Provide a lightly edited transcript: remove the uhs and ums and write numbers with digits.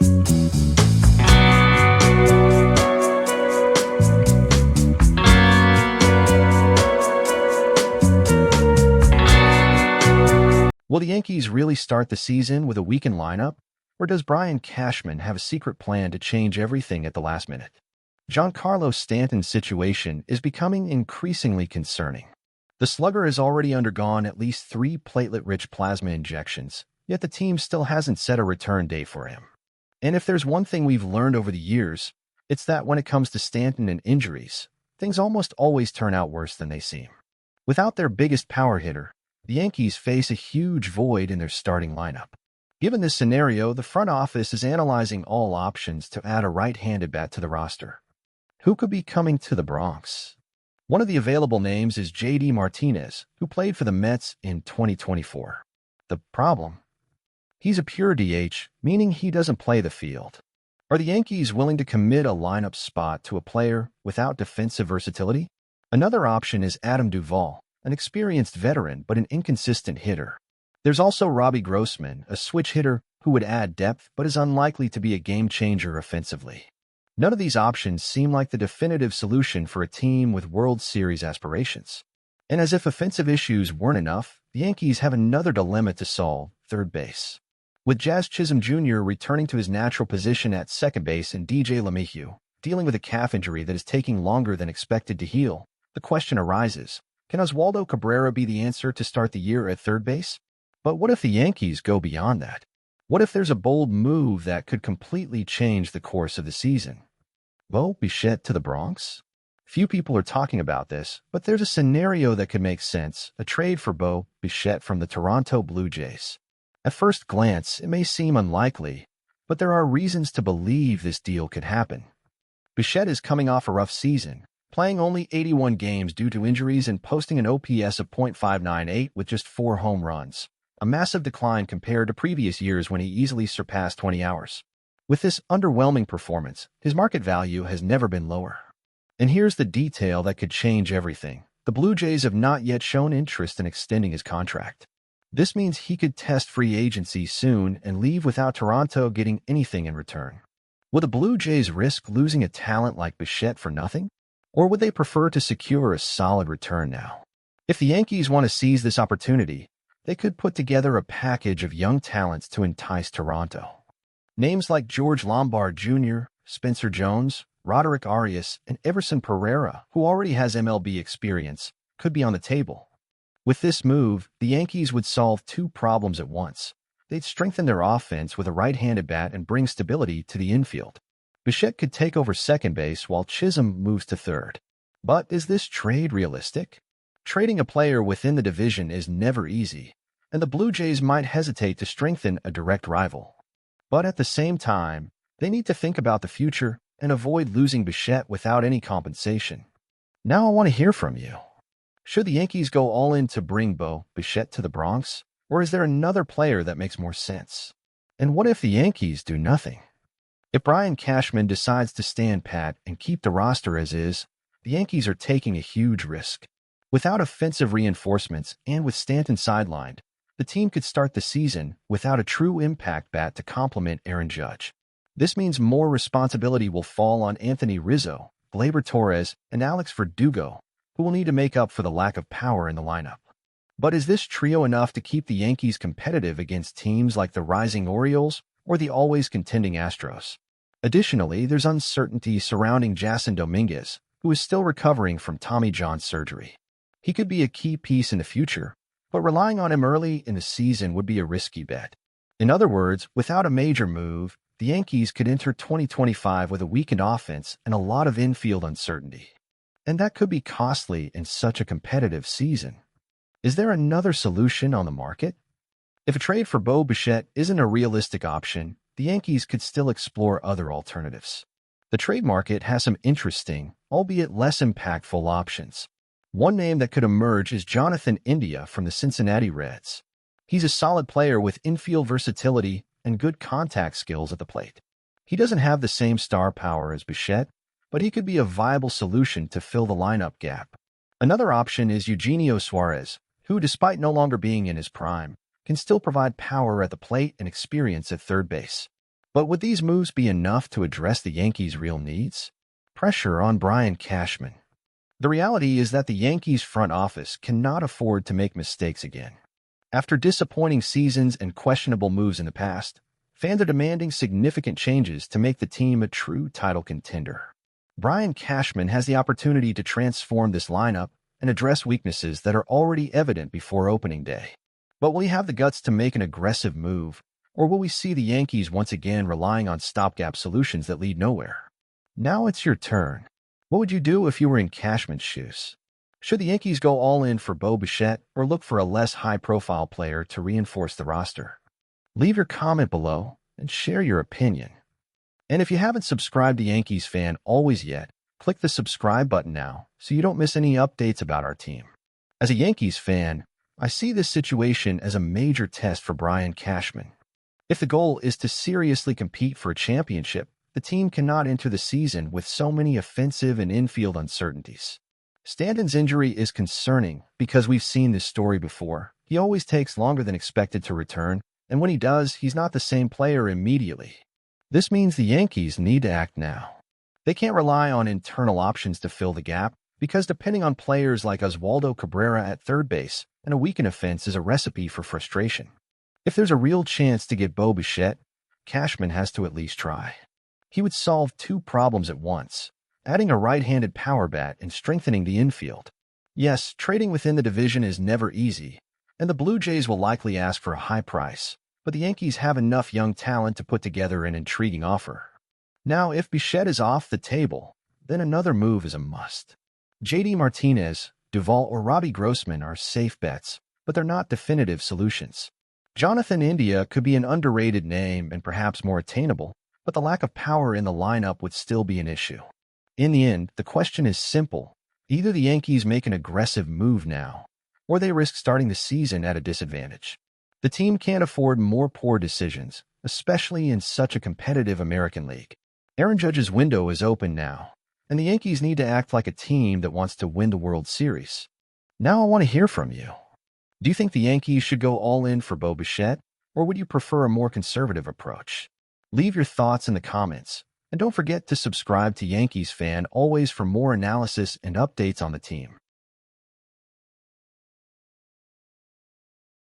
Will the Yankees really start the season with a weakened lineup, or does Brian Cashman have a secret plan to change everything at the last minute? Giancarlo Stanton's situation is becoming increasingly concerning. The slugger has already undergone at least 3 platelet-rich plasma injections, yet the team still hasn't set a return date for him. And if there's one thing we've learned over the years, it's that when it comes to Stanton and injuries, things almost always turn out worse than they seem. Without their biggest power hitter, the Yankees face a huge void in their starting lineup. Given this scenario, the front office is analyzing all options to add a right-handed bat to the roster. Who could be coming to the Bronx? One of the available names is J.D. Martinez, who played for the Mets in 2024. The problem? He's a pure DH, meaning he doesn't play the field. Are the Yankees willing to commit a lineup spot to a player without defensive versatility? Another option is Adam Duvall, an experienced veteran but an inconsistent hitter. There's also Robbie Grossman, a switch hitter who would add depth but is unlikely to be a game-changer offensively. None of these options seem like the definitive solution for a team with World Series aspirations. And as if offensive issues weren't enough, the Yankees have another dilemma to solve: third base. With Jazz Chisholm Jr. returning to his natural position at second base and DJ LeMahieu dealing with a calf injury that is taking longer than expected to heal, the question arises: can Oswaldo Cabrera be the answer to start the year at third base? But what if the Yankees go beyond that? What if there's a bold move that could completely change the course of the season? Bo Bichette to the Bronx? Few people are talking about this, but there's a scenario that could make sense: a trade for Bo Bichette from the Toronto Blue Jays. At first glance, it may seem unlikely, but there are reasons to believe this deal could happen. Bichette is coming off a rough season, playing only 81 games due to injuries and posting an OPS of .598 with just 4 home runs, a massive decline compared to previous years when he easily surpassed 20 hours. With this underwhelming performance, his market value has never been lower. And here's the detail that could change everything: the Blue Jays have not yet shown interest in extending his contract. This means he could test free agency soon and leave without Toronto getting anything in return. Would the Blue Jays risk losing a talent like Bichette for nothing? Or would they prefer to secure a solid return now? If the Yankees want to seize this opportunity, they could put together a package of young talents to entice Toronto. Names like George Lombard Jr., Spencer Jones, Roderick Arias, and Everson Pereira, who already has MLB experience, could be on the table. With this move, the Yankees would solve 2 problems at once. They'd strengthen their offense with a right-handed bat and bring stability to the infield. Bichette could take over second base while Chisholm moves to third. But is this trade realistic? Trading a player within the division is never easy, and the Blue Jays might hesitate to strengthen a direct rival. But at the same time, they need to think about the future and avoid losing Bichette without any compensation. Now I want to hear from you. Should the Yankees go all in to bring Bo Bichette to the Bronx, or is there another player that makes more sense? And what if the Yankees do nothing? If Brian Cashman decides to stand pat and keep the roster as is, the Yankees are taking a huge risk. Without offensive reinforcements and with Stanton sidelined, the team could start the season without a true impact bat to complement Aaron Judge. This means more responsibility will fall on Anthony Rizzo, Gleyber Torres, and Alex Verdugo, who will need to make up for the lack of power in the lineup. But is this trio enough to keep the Yankees competitive against teams like the rising Orioles or the always contending Astros? Additionally, there's uncertainty surrounding Jason Dominguez, who is still recovering from Tommy John surgery. He could be a key piece in the future, but relying on him early in the season would be a risky bet. In other words, without a major move, the Yankees could enter 2025 with a weakened offense and a lot of infield uncertainty. And that could be costly in such a competitive season. Is there another solution on the market? If a trade for Bo Bichette isn't a realistic option, the Yankees could still explore other alternatives. The trade market has some interesting, albeit less impactful options. One name that could emerge is Jonathan India from the Cincinnati Reds. He's a solid player with infield versatility and good contact skills at the plate. He doesn't have the same star power as Bichette, but he could be a viable solution to fill the lineup gap. Another option is Eugenio Suarez, who, despite no longer being in his prime, can still provide power at the plate and experience at third base. But would these moves be enough to address the Yankees' real needs? Pressure on Brian Cashman. The reality is that the Yankees front office cannot afford to make mistakes again. After disappointing seasons and questionable moves in the past, fans are demanding significant changes to make the team a true title contender. Brian Cashman has the opportunity to transform this lineup and address weaknesses that are already evident before opening day. But will he have the guts to make an aggressive move, or will we see the Yankees once again relying on stopgap solutions that lead nowhere? Now it's your turn. What would you do if you were in Cashman's shoes? Should the Yankees go all in for Bo Bichette or look for a less high-profile player to reinforce the roster? Leave your comment below and share your opinion. And if you haven't subscribed to Yankees Fan Always yet, click the subscribe button now so you don't miss any updates about our team. As a Yankees fan, I see this situation as a major test for Brian Cashman. If the goal is to seriously compete for a championship, the team cannot enter the season with so many offensive and infield uncertainties. Stanton's injury is concerning because we've seen this story before. He always takes longer than expected to return, and when he does, he's not the same player immediately. This means the Yankees need to act now. They can't rely on internal options to fill the gap, because depending on players like Oswaldo Cabrera at third base and a weakened offense is a recipe for frustration. If there's a real chance to get Bo Bichette, Cashman has to at least try. He would solve two problems at once, adding a right-handed power bat and strengthening the infield. Yes, trading within the division is never easy, and the Blue Jays will likely ask for a high price, but the Yankees have enough young talent to put together an intriguing offer. Now, if Bichette is off the table, then another move is a must. JD Martinez, Duvall, or Robbie Grossman are safe bets, but they're not definitive solutions. Jonathan India could be an underrated name and perhaps more attainable, but the lack of power in the lineup would still be an issue. In the end, the question is simple. Either the Yankees make an aggressive move now, or they risk starting the season at a disadvantage. The team can't afford more poor decisions, especially in such a competitive American League. Aaron Judge's window is open now, and the Yankees need to act like a team that wants to win the World Series. Now I want to hear from you. Do you think the Yankees should go all in for Bo Bichette, or would you prefer a more conservative approach? Leave your thoughts in the comments, and don't forget to subscribe to Yankees Fan Always for more analysis and updates on the team.